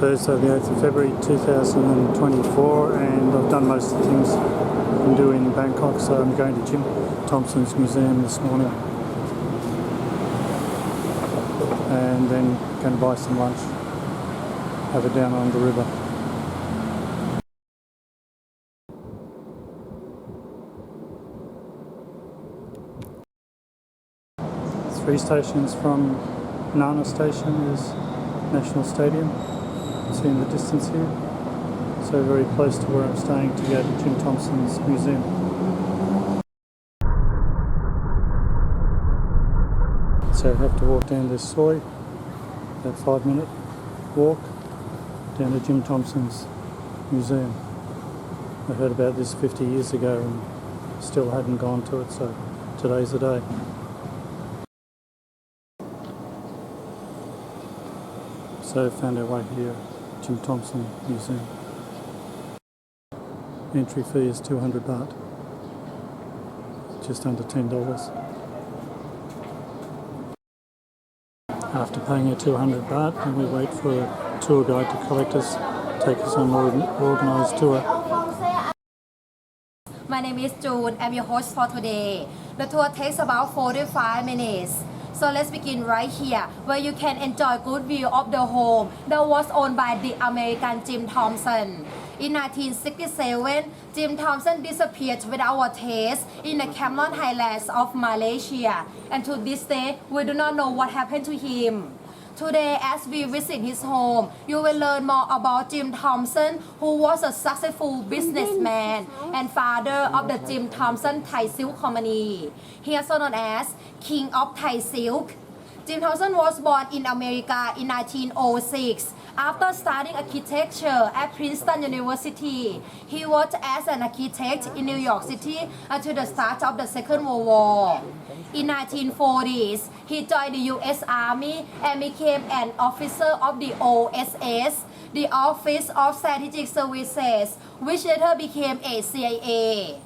Thursday the 8th of February 2024, and I've done most of the things I can do in Bangkok, so I'm going to Jim Thompson's Museum this morning and then going to buy some lunch over down on the river. Three stations from Nana Station is National Stadium. See in the distance here. So very close to where I'm staying to go to Jim Thompson's Museum. So I have to walk down this soy, about 5-minute walk down to Jim Thompson's Museum. I heard about this 50 years ago and still hadn't gone to it, so today's the day. So found our way here, Jim Thompson Museum. Entry fee is 200 baht, just under $10. After paying our 200 baht, then we wait for a tour guide to collect us, take us on an organised tour. My name is June. I'm your host for today. The tour takes about 45 minutes. So let's begin right here, where you can enjoy good view of the home that was owned by the American Jim Thompson. In 1967, Jim Thompson disappeared without a trace in the Cameron Highlands of Malaysia, and to this day, we do not know what happened to him. Today, as we visit his home, you will learn more about Jim Thompson, who was a successful businessman and father of the Jim Thompson Thai Silk Company. He is also known as King of Thai Silk. Jim Thompson was born in America in 1906. After studying architecture at Princeton University, he worked as an architect in New York City until the start of the Second World War. In 1940s, he joined the U.S. Army and became an officer of the OSS, the Office of Strategic Services, which later became a CIA.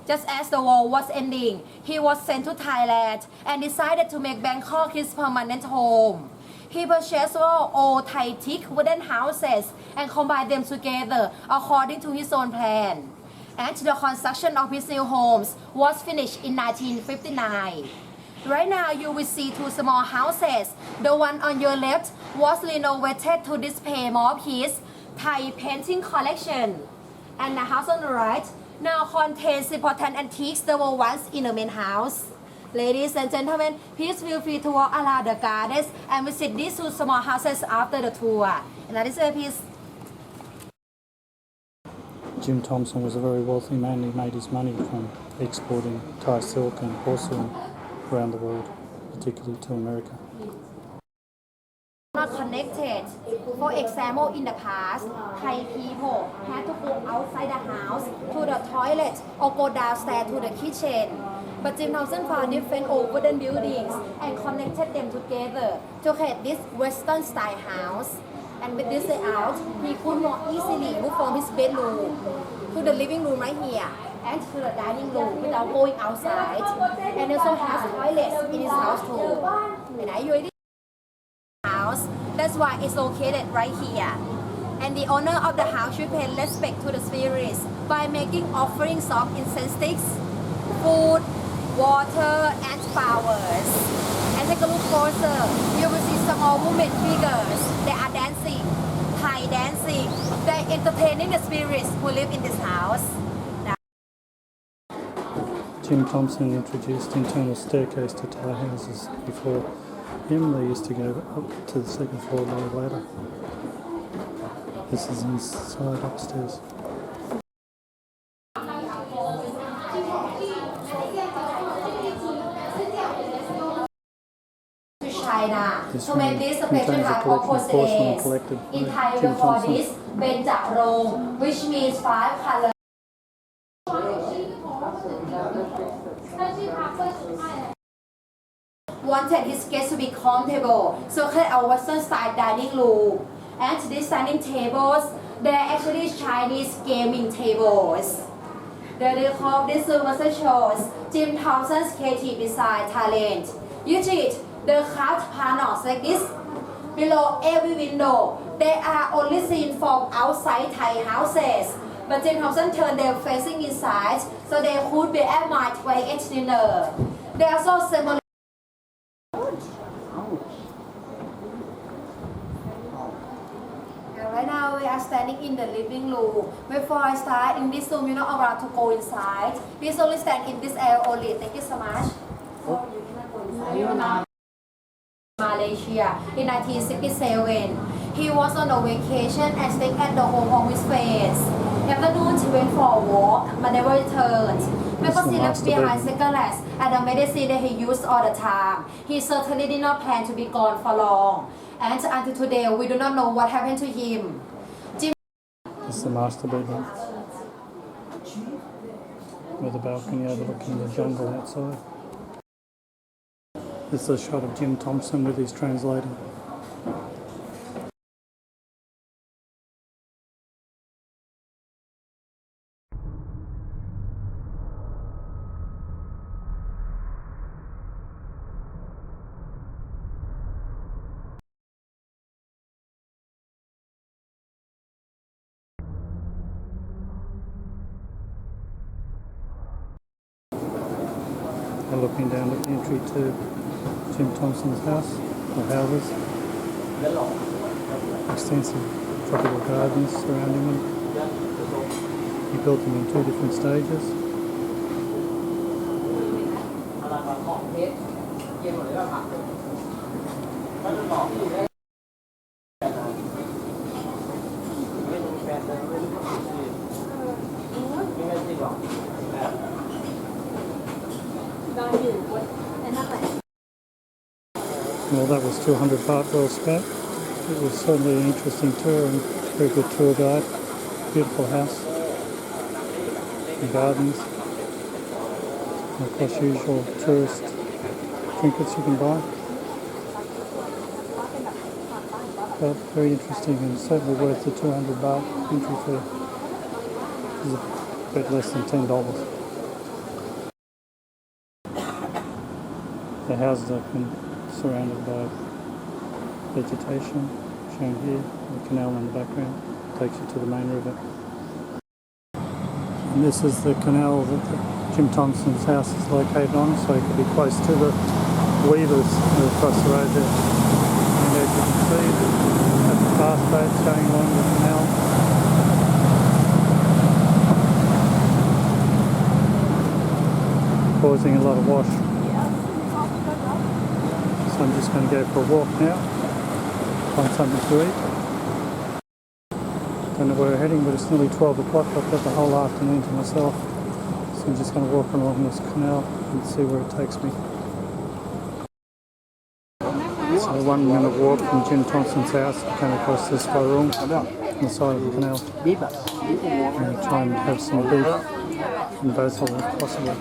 Just as the war was ending, he was sent to Thailand and decided to make Bangkok his permanent home. He purchased old Thai teak wooden houses and combined them together according to his own plan. And the construction of his new homes was finished in 1959. Right now you will see two small houses. The one on your left was renovated to display more of his Thai painting collection. And the house on the right now contains important antiques that were once in the main house. Ladies and gentlemen, please feel free to walk around the gardens and visit these two small houses after the tour. And this way, please. Jim Thompson was a very wealthy man. He made his money from exporting Thai silk and porcelain around the world, particularly to America. Not connected. For example, in the past, Thai people had to go outside the house to the toilet or go downstairs to the kitchen. But Jim Thompson found different old wooden buildings and connected them together to create this Western style house. And with this layout, he could more easily move from his bedroom to the living room right here and to the dining room without going outside. And also has toilets in his house too. And are you ready? House. That's why it's located right here. And the owner of the house should pay respect to the spirits by making offerings of incense sticks, food, water, and flowers. And take a look closer. You will see some more women figures. They are dancing, Thai dancing. They're entertaining the spirits who live in this house. Jim Thompson introduced internal staircase to Thai houses. Before him, they used to go up to the second floor by a ladder. This is inside upstairs. China This to make this special contains a type of collection of porcelain porcelains. collected In by Thai, we Jim call Thompson. this Benjarong, which means 5 colors. Wanted his guests to be comfortable, so create a Western style dining room. And these dining tables, they're actually Chinese gaming tables. The decor of this room also shows Jim Thompson's creative design talent. Usually, the carved panels like this below every window. They are only seen from outside Thai houses. But Jim Thompson turned them facing inside so they could be admired by each dinner. They also symbolize. Right now we are standing in the living room. Before I start in this room, you're not allowed to go inside. Please only stand in this area only. Thank you so much. Malaysia in 1967. He was on a vacation and staying at the home of his friends. Afternoon, he went for a walk, but never returned. Because he left behind cigarettes and the medicine that he used all the time. He certainly did not plan to be gone for long. And until today, we do not know what happened to him. This is the master bedroom with a balcony overlooking the jungle outside. This is a shot of Jim Thompson with his translator. We're looking down at the entry to Jim Thompson's house, or houses. Extensive tropical gardens surrounding them. He built them in 2 different stages. Well, that was 200 baht well spent. It was certainly an interesting tour and very good tour guide. Beautiful house. The gardens. And of course, usual tourist trinkets you can buy. But very interesting and certainly worth the 200 baht entry fee. It's a bit less than $10. The houses are surrounded by vegetation, shown here. The canal in the background takes you to the main river. And this is the canal that Jim Thompson's house is located on, so you could be close to the weavers across the road there. And as you can see, there's the fast boats going along the canal. Causing a lot of wash. So I'm just going to go for a walk now, find something to eat. Don't know where we're heading, but it's nearly 12 o'clock. I've got the whole afternoon to myself. So I'm just going to walk along this canal and see where it takes me. So 1 minute walk from Jim Thompson's house, I came across this room on the side of the canal. And try and have some beef and basil if possible.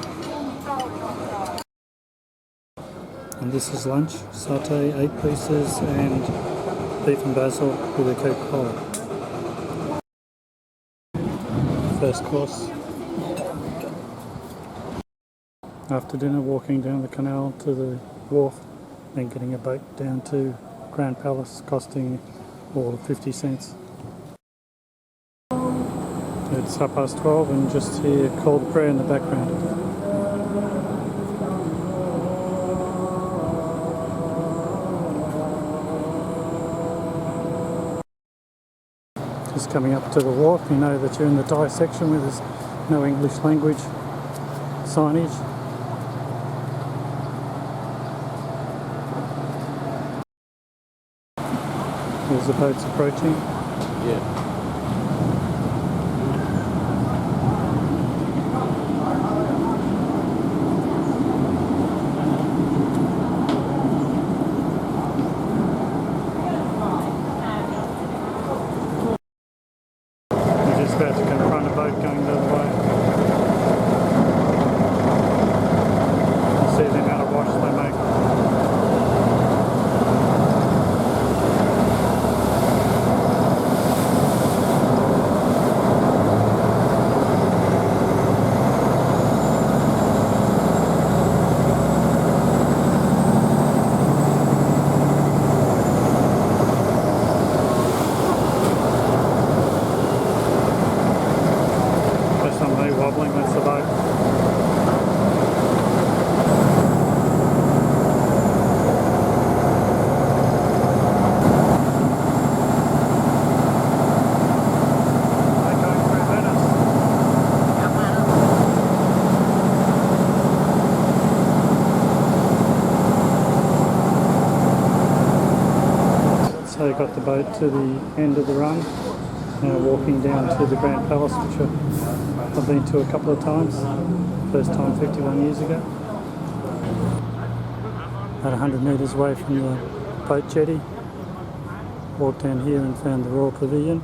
And this is lunch, satay, 8 pieces, and beef and basil with a Coca-Cola. First course. After dinner, walking down the canal to the wharf, then getting a boat down to Grand Palace, costing all of 50 cents. It's 12:30 and just hear cold prayer in the background. Just coming up to the wharf, you know that you're in the Thai section where there's no English language signage. There's the boats approaching. Yeah. About to confront a boat going the other way. You see the amount of wash they make. got the boat to the end of the run. Now walking down to the Grand Palace, which I've been to a couple of times. First time 51 years ago. About 100 metres away from the boat jetty. Walked down here and found the Royal Pavilion.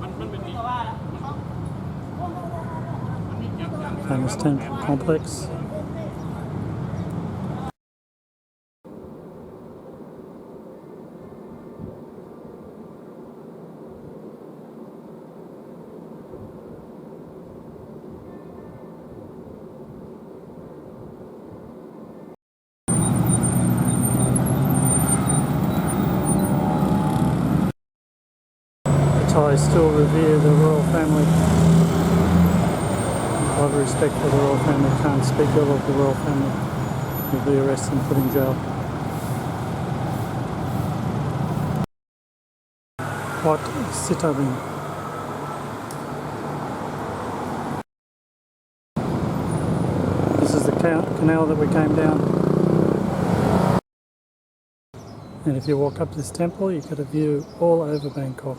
Famous temple complex. Thais still revere the royal family. A lot of respect for the royal family. Can't speak ill of the royal family. You'll be arrested and put in jail. What Sitabin? This is the canal that we came down. And if you walk up this temple, you get a view all over Bangkok.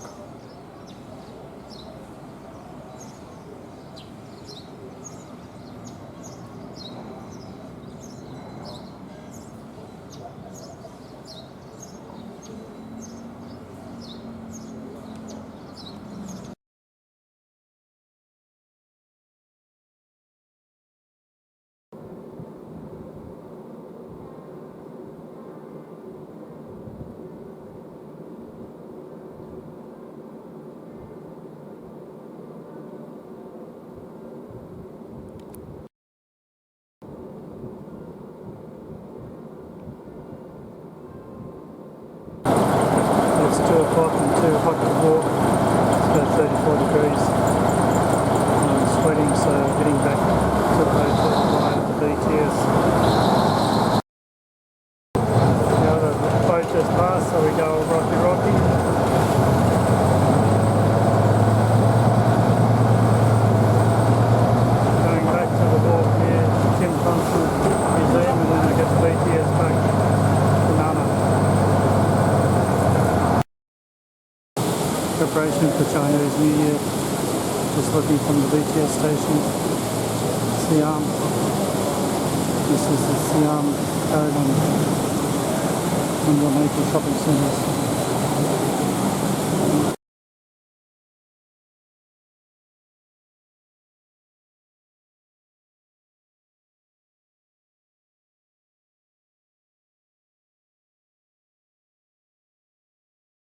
It's 2 o'clock and too hot to walk. It's about 34 degrees. I'm sweating, so getting back to the hotel via the BTS. The other boat just passed, so we go rocky. Going back to the walk here, Jim Thompson Museum, and then I get the BTS back to Nana. Preparation for Chinese New Year. Just looking from the BTS station. Siam. This is the Siam code on the major shopping centres.